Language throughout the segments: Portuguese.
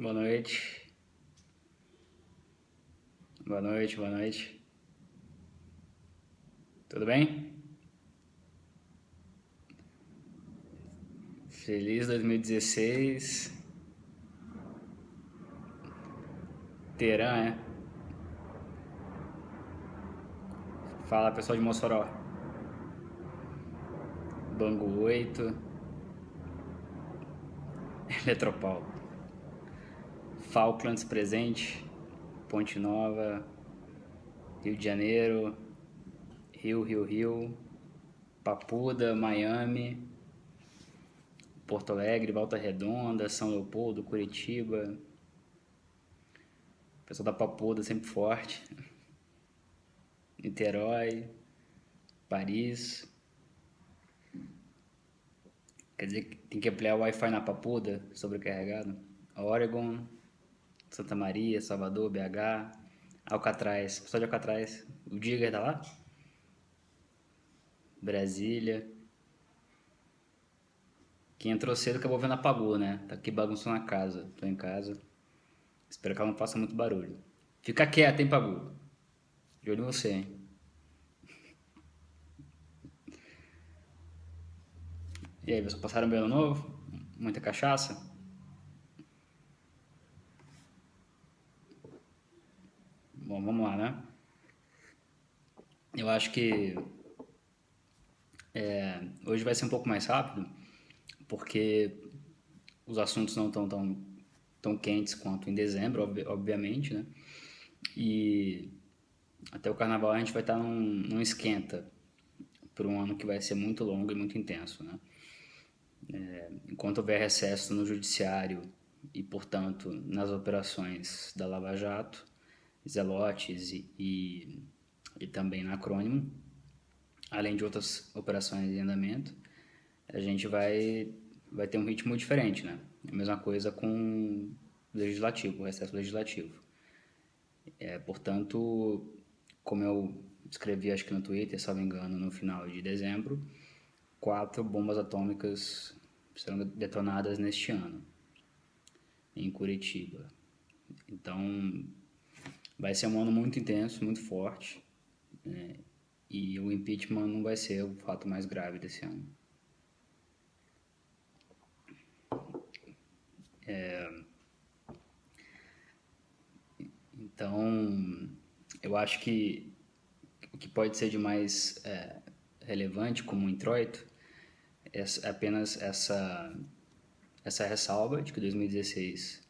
Boa noite. Boa noite, boa noite. Tudo bem? Feliz 2016. Teherã, é? Fala pessoal de Mossoró. Bangu 8, Eletropaulo. Falklands presente. Ponte Nova. Rio de Janeiro. Rio. Papuda, Miami. Porto Alegre, Volta Redonda, São Leopoldo, Curitiba. Pessoal da Papuda sempre forte. Niterói, Paris. Quer dizer que tem que ampliar o Wi-Fi na Papuda, sobrecarregado. Oregon, Santa Maria, Salvador, BH, Alcatraz. Pessoal de Alcatraz, o Diga tá lá? Brasília. Quem entrou cedo acabou vendo apagou, né? Tá aqui bagunçou na casa. Tô em casa. Espero que ela não faça muito barulho. Fica quieto, hein, Pagu? De olho em você, hein? E aí, vocês passaram bem ano novo? Muita cachaça? Bom, vamos lá, né? Eu acho que hoje vai ser um pouco mais rápido, porque os assuntos não estão tão quentes quanto em dezembro, obviamente, né? E até o carnaval a gente vai estar num esquenta por um ano que vai ser muito longo e muito intenso, né? Enquanto houver recesso no judiciário e, portanto, nas operações da Lava Jato, Zelotes e também na Acrônimo, além de outras operações em andamento, a gente vai ter um ritmo diferente, né? A mesma coisa com o legislativo, o recesso legislativo. Portanto, como eu escrevi, acho que no Twitter, se não me engano, no final de dezembro, 4 bombas atômicas serão detonadas neste ano, em Curitiba. Então, vai ser um ano muito intenso, muito forte, e o impeachment não vai ser o fato mais grave desse ano. Então, eu acho que o que pode ser de mais relevante como introito é apenas essa ressalva de que 2016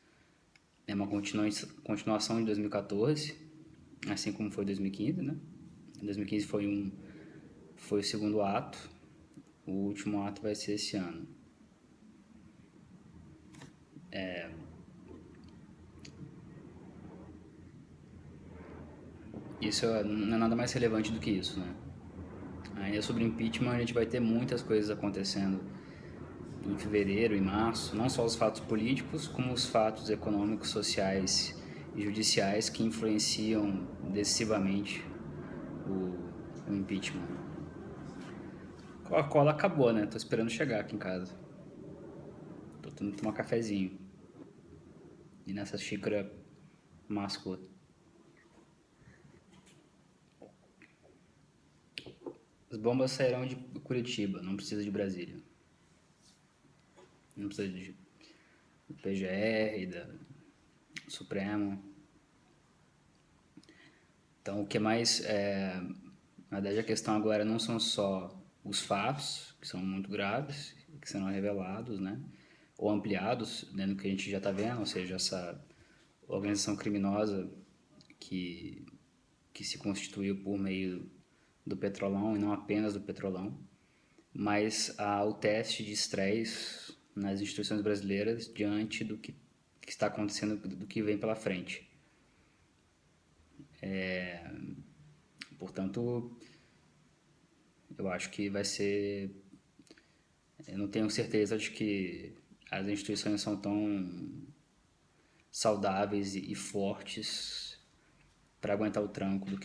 é uma continuação de 2014, assim como foi 2015, né? 2015 foi o segundo ato, o último ato vai ser esse ano. Isso não é nada mais relevante do que isso, né? Ainda sobre impeachment, a gente vai ter muitas coisas acontecendo em fevereiro e março, não só os fatos políticos, como os fatos econômicos, sociais e judiciais que influenciam decisivamente o impeachment. Coca-Cola acabou, né? Tô esperando chegar aqui em casa. Tô tentando tomar cafezinho. E nessa xícara máscula. As bombas sairão de Curitiba, não precisa de Brasília. Não precisa de do PGR, da Supremo. Então, o que mais na verdade, a questão agora não são só os fatos, que são muito graves, que serão revelados, né? Ou ampliados, né, no que a gente já está vendo, ou seja, essa organização criminosa que, que se constituiu por meio do Petrolão, e não apenas do Petrolão, mas o teste de estresse nas instituições brasileiras diante que está acontecendo, do que vem pela frente. Portanto, eu acho que vai ser. Eu não tenho certeza de que as instituições são tão saudáveis e fortes para aguentar o tranco do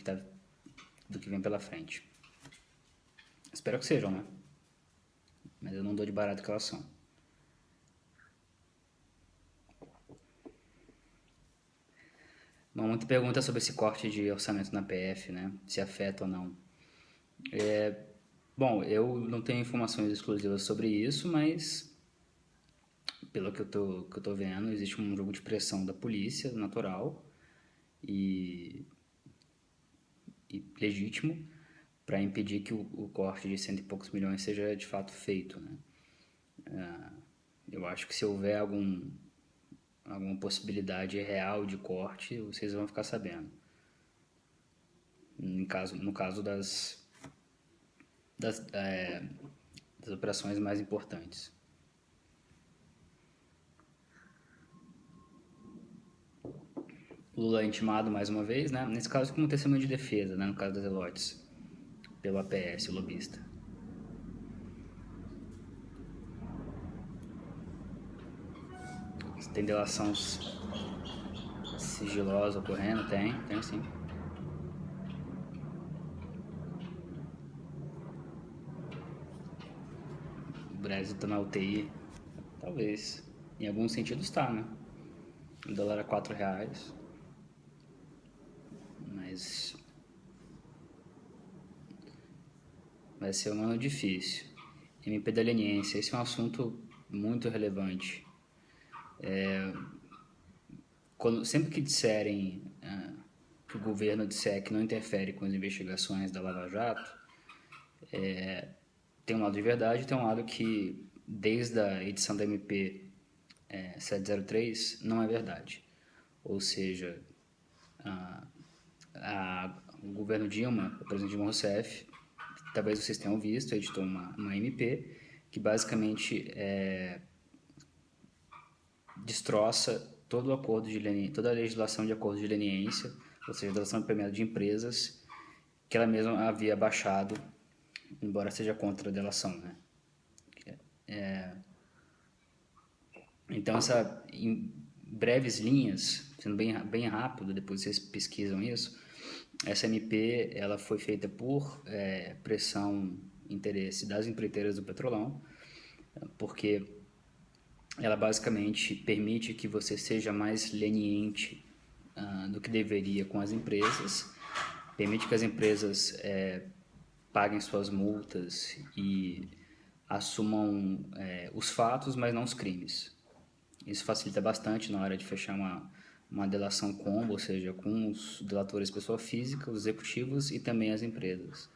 que vem pela frente. Espero que sejam, né? Mas eu não dou de barato que elas são. Muita pergunta sobre esse corte de orçamento na PF, né? Se afeta ou não. Bom, eu não tenho informações exclusivas sobre isso, mas pelo que eu tô vendo, existe um jogo de pressão da polícia, natural e, e legítimo, para impedir que o corte de cento e poucos milhões seja de fato feito, né? Eu acho que se houver alguma possibilidade real de corte, vocês vão ficar sabendo. No caso das, é, das operações mais importantes. Lula é intimado mais uma vez, né? Nesse caso como testemunho de defesa, né? No caso das Elotes, pelo APS, o lobista. Tem delação sigilosa ocorrendo? Tem sim. O Brasil tá na UTI, talvez. Em alguns sentidos está, né? O dólar é R$ 4, mas vai ser um ano difícil. MP da leniência, esse é um assunto muito relevante. Sempre que disserem que o governo disser que não interfere com as investigações da Lava Jato, tem um lado de verdade e tem um lado que, desde a edição da MP 703, não é verdade. Ou seja, o governo Dilma, o presidente Dilma Rousseff, talvez vocês tenham visto, editou uma MP que basicamente destroça todo o acordo de toda a legislação de acordo de leniência, ou seja, delação premiada de empresas, que ela mesma havia baixado, embora seja contra a delação, né? Então, em breves linhas, sendo bem rápido, depois vocês pesquisam isso, essa MP ela foi feita por pressão, interesse das empreiteiras do Petrolão, porque ela basicamente permite que você seja mais leniente do que deveria com as empresas, permite que as empresas paguem suas multas e assumam os fatos, mas não os crimes. Isso facilita bastante na hora de fechar uma delação combo, ou seja, com os delatores pessoa física, os executivos e também as empresas.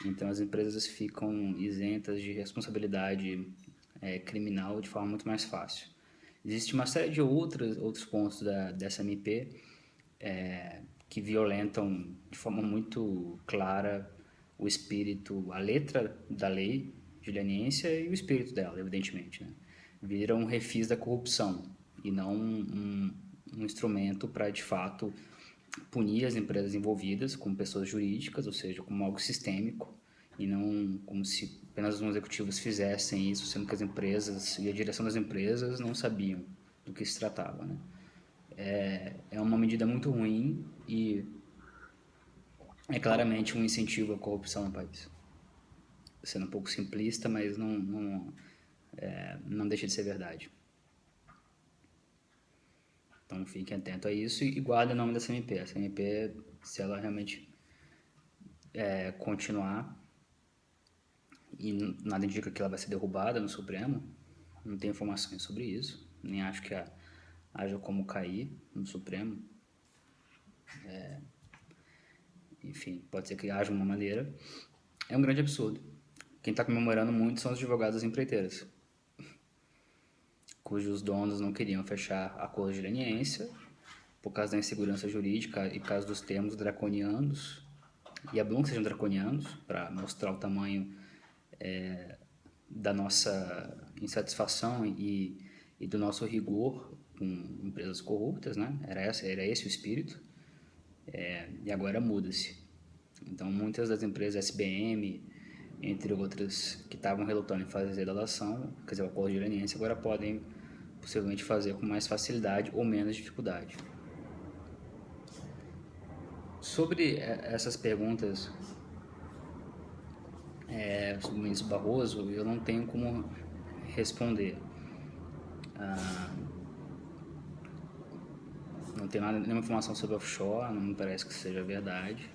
Então as empresas ficam isentas de responsabilidade criminal de forma muito mais fácil. Existe uma série de outros pontos dessa MP que violentam de forma muito clara o espírito, a letra da lei de leniência e o espírito dela, evidentemente, né? Viram um refis da corrupção e não um instrumento para, de fato, punir as empresas envolvidas como pessoas jurídicas, ou seja, como algo sistêmico, e não como se apenas os executivos fizessem isso, sendo que as empresas e a direção das empresas não sabiam do que se tratava, né? É uma medida muito ruim e é claramente um incentivo à corrupção no país. Sendo um pouco simplista, mas não deixa de ser verdade. Então fiquem atentos a isso e guardem o nome dessa MP. Essa MP, se ela realmente continuar, e nada indica que ela vai ser derrubada no Supremo, não tem informações sobre isso, nem acho que haja como cair no Supremo. Enfim, pode ser que haja uma maneira. É um grande absurdo. Quem está comemorando muito são os advogados das empreiteiras, cujos donos não queriam fechar acordos de leniência por causa da insegurança jurídica e por causa dos termos draconianos. E é bom que sejam draconianos para mostrar o tamanho da nossa insatisfação e do nosso rigor com empresas corruptas, né? Era esse o espírito. E agora muda-se. Então, muitas das empresas SBM, entre outras, que estavam relutando em fazer delação, quer dizer, o acordo de leniência, agora podem possivelmente fazer com mais facilidade ou menos dificuldade. Sobre essas perguntas sobre o ministro Barroso, eu não tenho como responder. Não tem nada, nenhuma informação sobre offshore, não me parece que seja verdade,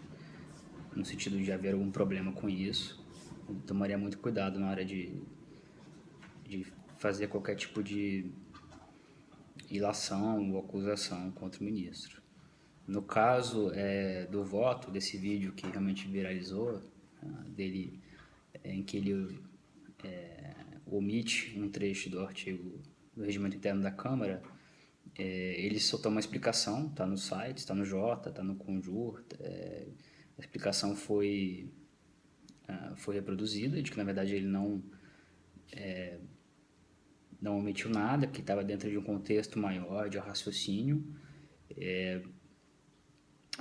no sentido de haver algum problema com isso. Eu tomaria muito cuidado na hora de fazer qualquer tipo de ilação ou acusação contra o ministro. No caso do voto, desse vídeo que realmente viralizou, dele, em que ele omite um trecho do artigo do regimento interno da Câmara, ele soltou uma explicação, está no site, está no Jota, está no Conjur, a explicação foi reproduzida, de que na verdade ele não omitiu nada, que estava dentro de um contexto maior de raciocínio,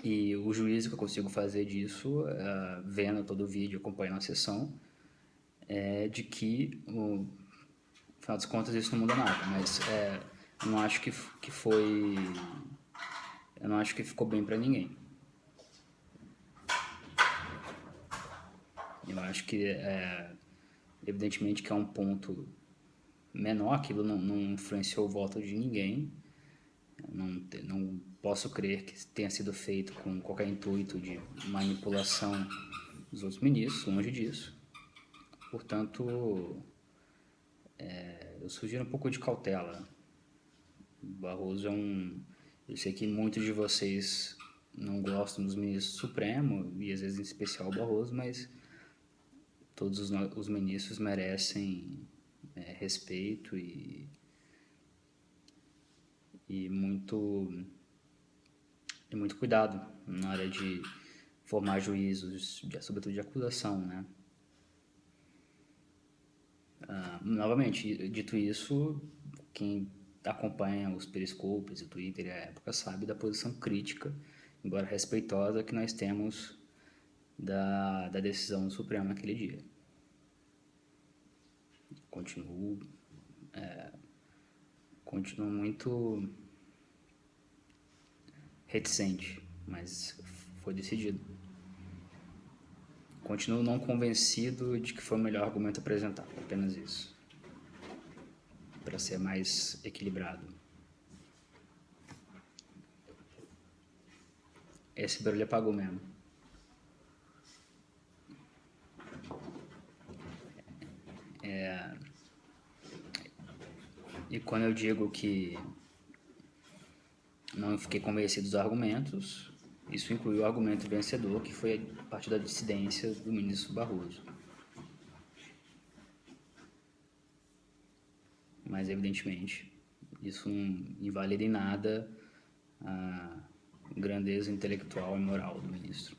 e o juízo que eu consigo fazer disso, vendo todo o vídeo, acompanhando a sessão, é de que, no final das contas, isso não muda nada, mas eu não acho que foi... Eu não acho que ficou bem para ninguém. Eu acho que, evidentemente, que é um ponto menor, aquilo não influenciou o voto de ninguém. Não posso crer que tenha sido feito com qualquer intuito de manipulação dos outros ministros, longe disso. Portanto, eu sugiro um pouco de cautela. O Barroso eu sei que muitos de vocês não gostam dos ministros do Supremo, e às vezes em especial o Barroso, mas todos os ministros merecem respeito e muito cuidado na hora de formar juízos, sobretudo de acusação, né? Novamente, dito isso, quem acompanha os periscopes e o Twitter à época sabe da posição crítica, embora respeitosa, que nós temos da decisão do Supremo naquele dia. Continuo muito reticente, mas foi decidido. Continuo não convencido de que foi o melhor argumento apresentado, apenas isso, para ser mais equilibrado. Esse barulho apagou mesmo. E quando eu digo que não fiquei convencido dos argumentos, isso inclui o argumento vencedor, que foi a partir da dissidência do ministro Barroso. Mas, evidentemente, isso não invalida em nada a grandeza intelectual e moral do ministro.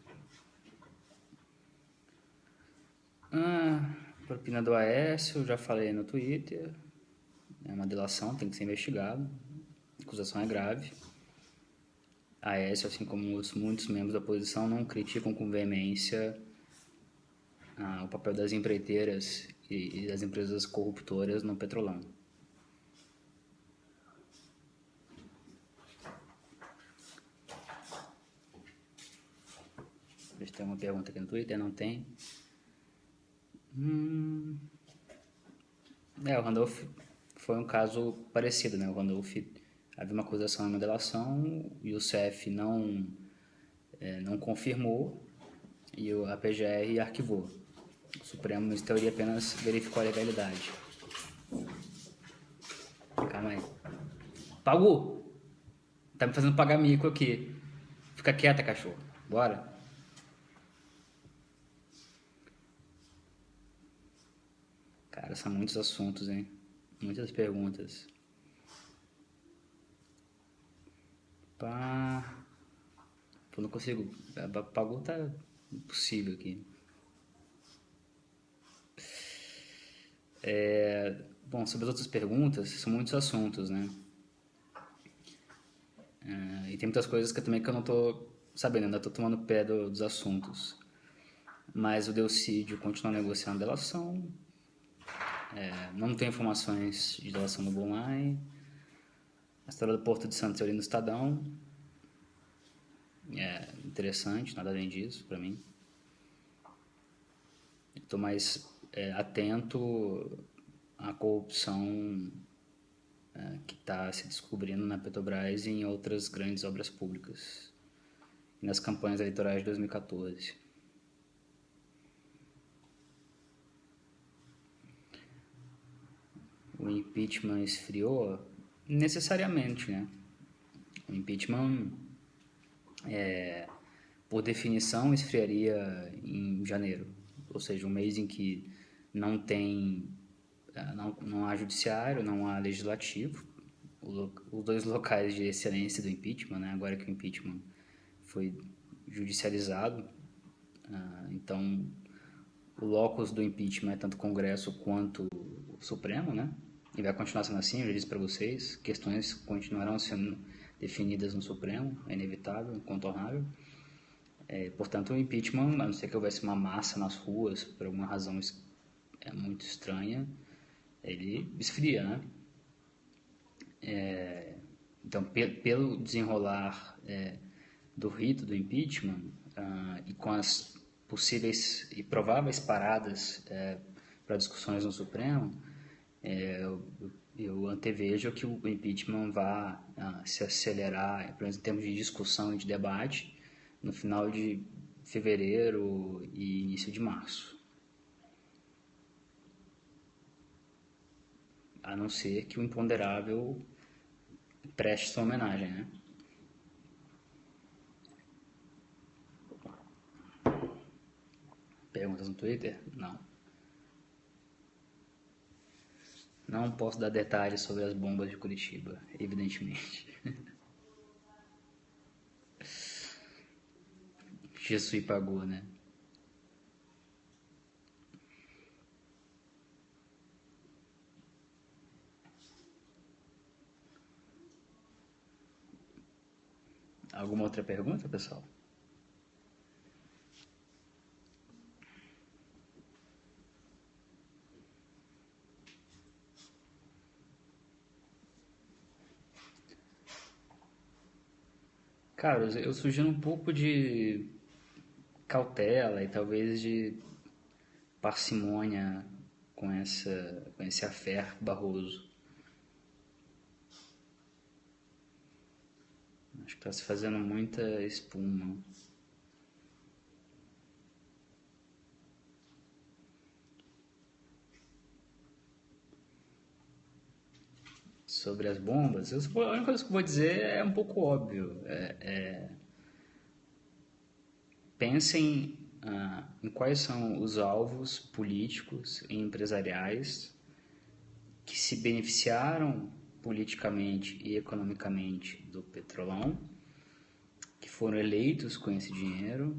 Propina do Aécio, eu já falei no Twitter, é uma delação, tem que ser investigado, a acusação é grave. Aécio, assim como muitos membros da oposição, não criticam com veemência o papel das empreiteiras e das empresas corruptoras no Petrolão. Deixa eu ter uma pergunta aqui no Twitter, não tem. O Randolph foi um caso parecido, né? O Randolph havia uma acusação e uma delação e o CF não confirmou e a PGR arquivou. O Supremo, em teoria, apenas verificou a legalidade. Calma aí. Pagu! Tá me fazendo pagar mico aqui. Fica quieta, cachorro. Bora. Cara, são muitos assuntos, hein? Muitas perguntas. Eu não consigo. Pagu tá impossível aqui. Bom, sobre as outras perguntas, são muitos assuntos, né? E tem muitas coisas que eu não tô sabendo, ainda tô tomando pé dos assuntos. Mas o Delcídio continua negociando a delação. Não tem informações de delação no Bonline. A história do Porto de Santos eu li no Estadão. Interessante, nada além disso para mim. Estou mais atento à corrupção que está se descobrindo na Petrobras e em outras grandes obras públicas, nas campanhas eleitorais de 2014. O impeachment esfriou? Necessariamente, né? O impeachment, por definição, esfriaria em janeiro, ou seja, um mês em que não tem, não há judiciário, não há legislativo, os dois locais de excelência do impeachment, né? Agora que o impeachment foi judicializado, então o locus do impeachment é tanto o Congresso quanto o Supremo, né? E vai continuar sendo assim, eu já disse para vocês, questões continuarão sendo definidas no Supremo, é inevitável, incontornável. Portanto, o impeachment, a não ser que houvesse uma massa nas ruas, por alguma razão muito estranha, ele esfria, né? Então, pelo desenrolar do rito do impeachment e com as possíveis e prováveis paradas para discussões no Supremo, eu antevejo que o impeachment vá se acelerar, pelo menos em termos de discussão e de debate, no final de fevereiro e início de março. A não ser que o imponderável preste sua homenagem, né? Perguntas no Twitter? Não. Não posso dar detalhes sobre as bombas de Curitiba, evidentemente. Jesus pagou, né? Alguma outra pergunta, pessoal? Cara, eu sugiro um pouco de cautela e talvez de parcimônia com esse affair Barroso. Acho que está se fazendo muita espuma. Sobre as bombas, a única coisa que eu vou dizer é um pouco óbvio. Pensem em quais são os alvos políticos e empresariais que se beneficiaram politicamente e economicamente do petrolão, que foram eleitos com esse dinheiro,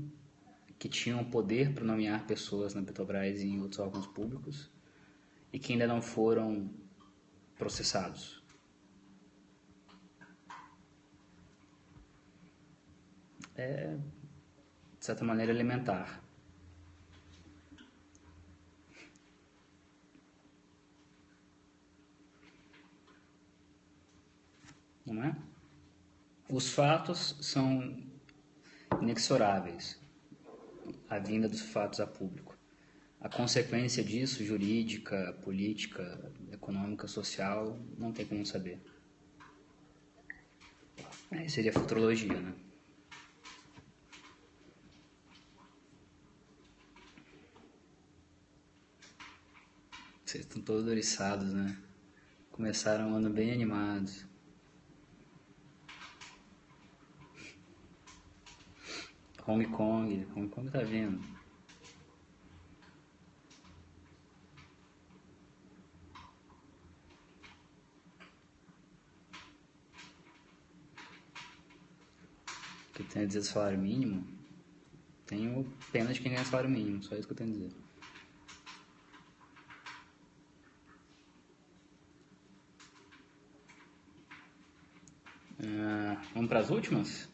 que tinham poder para nomear pessoas na Petrobras e em outros órgãos públicos e que ainda não foram processados. De certa maneira, elementar. Não é? Os fatos são inexoráveis, a vinda dos fatos a público. A consequência disso, jurídica, política, econômica, social, não tem como saber. Aí seria futurologia, né? Vocês estão todos oriçados, né? Começaram o ano bem animados. Hong Kong tá vindo. O que eu tenho a dizer do salário mínimo? Tenho pena de quem ganha salário mínimo, só isso que eu tenho a dizer. Vamos para as últimas?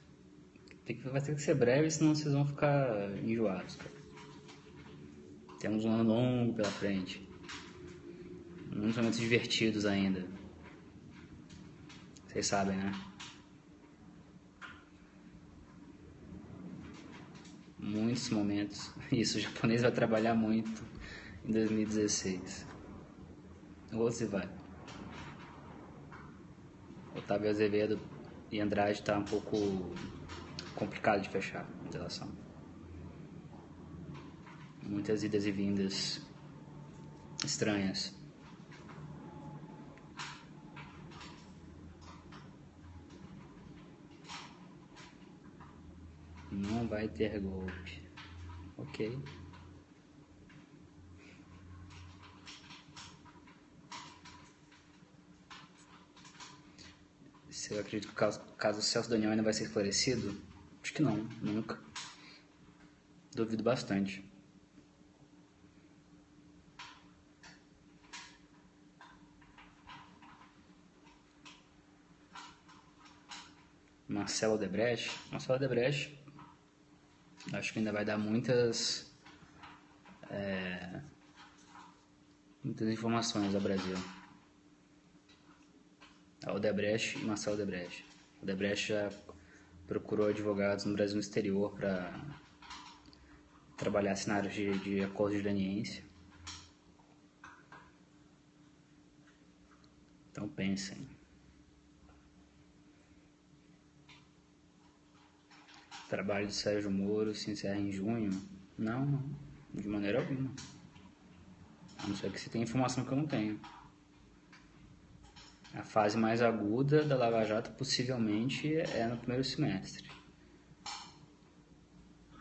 Vai ter que ser breve, senão vocês vão ficar enjoados. Temos um ano longo pela frente. Muitos momentos divertidos ainda. Vocês sabem, né? Muitos momentos. Isso, o japonês vai trabalhar muito em 2016. Ou se vai. Otávio Azevedo e Andrade tá um pouco complicado de fechar a relação. Muitas idas e vindas estranhas. Não vai ter golpe. Ok. Eu acredito que o caso Celso Daniel ainda vai ser esclarecido? Acho que não, nunca. Duvido bastante. Marcelo Odebrecht? Marcelo Odebrecht, acho que ainda vai dar muitas informações ao Brasil. A Odebrecht e Marcelo Odebrecht. Odebrecht já procurou advogados no Brasil e no exterior para trabalhar cenários de acordo de leniência. Então pensem. O trabalho de Sérgio Moro se encerra em junho? Não, de maneira alguma. A não ser que você tenha informação que eu não tenho. A fase mais aguda da Lava Jato possivelmente é no primeiro semestre.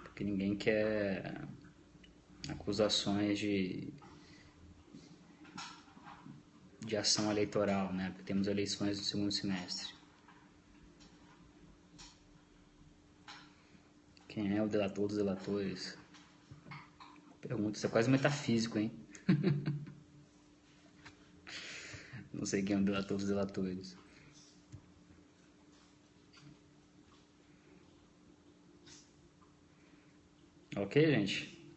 Porque ninguém quer acusações de ação eleitoral, né? Porque temos eleições no segundo semestre. Quem é o delator dos delatores? Pergunta, isso é quase metafísico, hein? Não sei quem é o delator dos delatores. Ok, gente?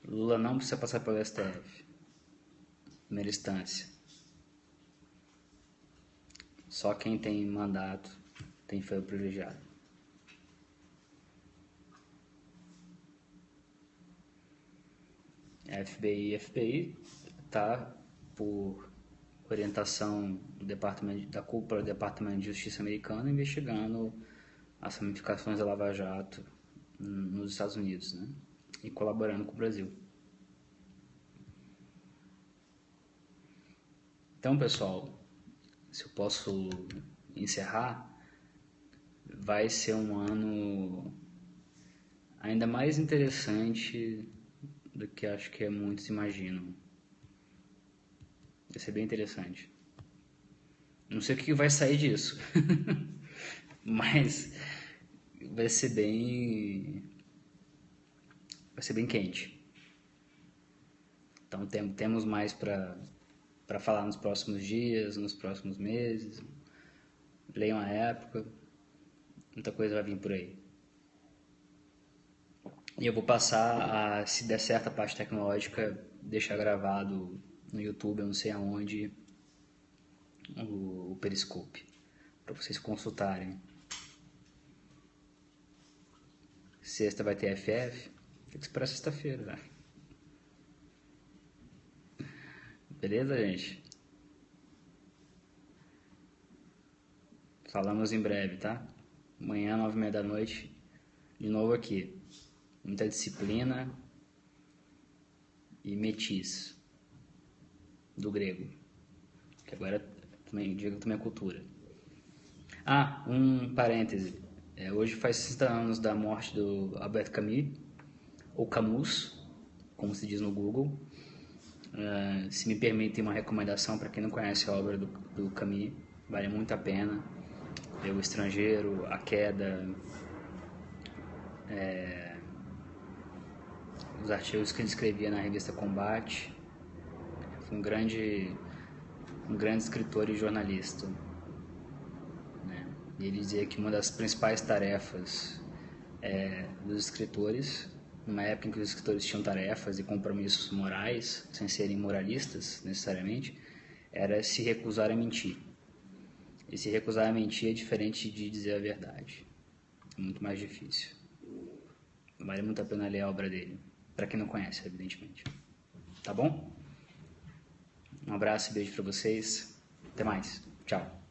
Lula não precisa passar pelo STF. Primeira instância. Só quem tem mandato tem foro privilegiado. FBI e FBI tá por orientação da cúpula do Departamento de Justiça americano investigando as ramificações da Lava Jato nos Estados Unidos, né? E colaborando com o Brasil. Então, pessoal, se eu posso encerrar, vai ser um ano ainda mais interessante do que acho que muitos imaginam. Vai ser bem interessante. Não sei o que vai sair disso, mas vai ser bem quente. Então temos mais para falar nos próximos dias, nos próximos meses. Leiam a época, muita coisa vai vir por aí. E eu vou passar, se der certo a parte tecnológica, deixar gravado no YouTube, eu não sei aonde, o Periscope, para vocês consultarem. Sexta vai ter FF, tem que esperar sexta-feira, né? Beleza, gente? Falamos em breve, tá? Amanhã, 9h30 da noite, de novo aqui. Muita disciplina e metiz do grego, que agora também é cultura. Ah, um parêntese. Hoje faz 60 anos da morte do Albert Camus, ou Camus, como se diz no Google. Se me permitem uma recomendação para quem não conhece a obra do Camus, vale muito a pena. Ver O Estrangeiro, A Queda, os artigos que ele escrevia na revista Combate. Foi um grande escritor e jornalista. Né? E ele dizia que uma das principais tarefas dos escritores, numa época em que os escritores tinham tarefas e compromissos morais, sem serem moralistas necessariamente, era se recusar a mentir. E se recusar a mentir é diferente de dizer a verdade. É muito mais difícil. Vale muito a pena ler a obra dele. Para quem não conhece, evidentemente. Tá bom? Um abraço e beijo para vocês. Até mais. Tchau.